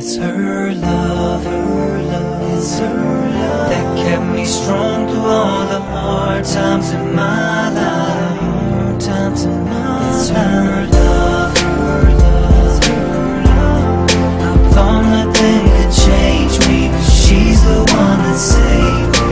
It's her love, it's her love that kept me strong through all the hard times in my life. It's her love, it's her love. I thought nothing could change me, but she's the one that saved me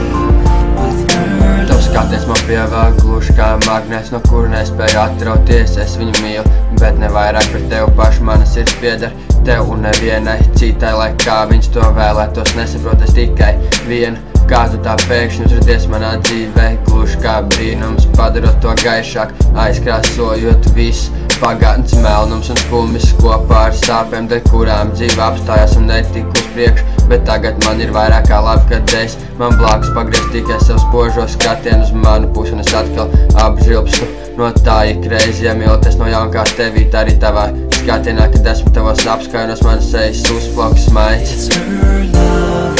with her love. Skaties man pievēl gluži kā magnēts, no kur nespēju atrauties. Es viņu mīlu, bet ne vairāk pret tevi pašu. Mana sirds pieder tev un nevienai citai, lai kā viņš to vēlētos. Nesaprot es tikai vienu, kā tu tā pēkšņi uzradies manā dzīvē. Gluži kā brīnums, padarot to gaišāk, aizkrāsojot visu pagātnes melnums un skumjas kopā ar sāpēm, dēļ kurām dzīve apstājās un netika uz priekšu. Bet tagad man ir vairāk kā labi, kad es man blakus pagriež tikai savu spožo skatienu uz manu pusi, un es atkal apžilpstu no tā ikreiz, ja mīloties no jauna kā tevīt arī tavā skatienā, kad esmu tavos apskainos, manas sejas uzplauks smaids. It's her love,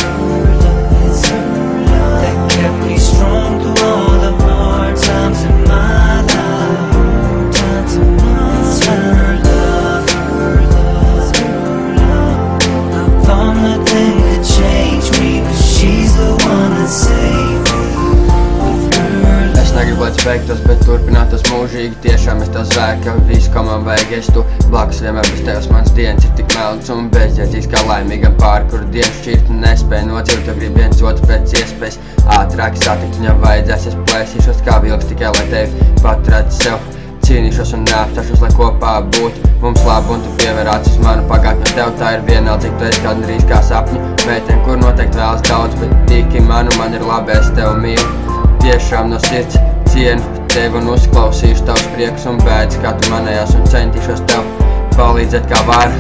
it's her love that kept me strong through all the hard times in my life. It's her love, it's her love. I thought nothing could change me, but she's the one that saved me with her love. Es negribu, lai tas beigtos, bet turpinātos mūžīgi. Tiešām es tev zvēru, ka visu, ko man vajag, es tu blakus vienmēr bez tevis. Mans dienas ir tik melns un bezjēdzīgs kā laimīgam pāri, kuru dienu šķirt un nespēju nodzīvot, jo grib viens otru pēc iespējas ātrāk satikt. Viņam vajadzēs, es plēsīšos kā vilks tikai, lai tevi paturētu sev. Cīnīšos un neapstāšos, lai kopā būtu mums labi, un tu pievēr acis uz manu pagātni. Tev tā ir vienalga, cik tu esi gandrīz kā sapņu meitene, kur noteikti vēlas daudz, bet tiki man ir labi, es tev mīlu. Tiešām no sirds cienu tevi un uzklausīšu tavus priekus un bēdas, kā tu manējās, un centīšos tev palīdzēt kā varu.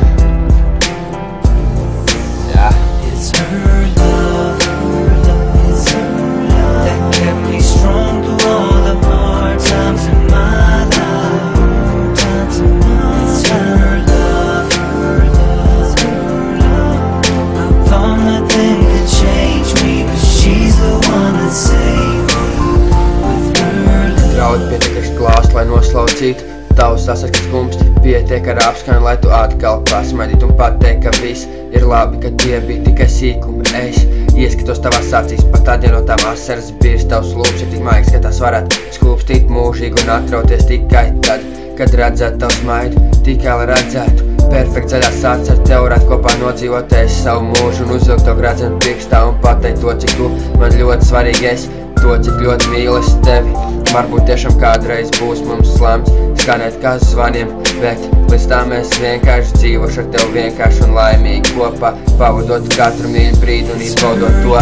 It's her love, it's her love that kept me strong through all the hard times in my life. It's her love, it's her love. I thought nothing could change me, but she's the one that saved me with her love. Draud pietiekaši glāst, lai noslaucītu tavus sasarkas kumsti. Pietiek ar apskani, lai tu atkal pasmaidītu un pateikt, ka viss ir labi, ka tie bija tikai sīkumi. Es ieskatos tavās acīs, pat tad, ja no tām asaras birst, tavs lūps ir tik maigs, ka tās varētu skūpstīt mūžīgi un atrauties tikai tad, kad redzētu tavu smaidu, tikai lai redzētu perfekts zaļās acis ar tev, varētu kopā nodzīvoties savu mūžu un uzvilkt to gradzenu pirkstā un pateikt to, cik tu man ļoti svarīgi esi, to, cik ļoti mīlu es tevi. Varbūt tiešām kādreiz būs mums lemts skanēt kā zvaniem, bet līdz tā mēs vienkārši dzīvošu ar tevi vienkārši un laimīgi kopā, pavadot katru mīļu brīdi un izbaudot to.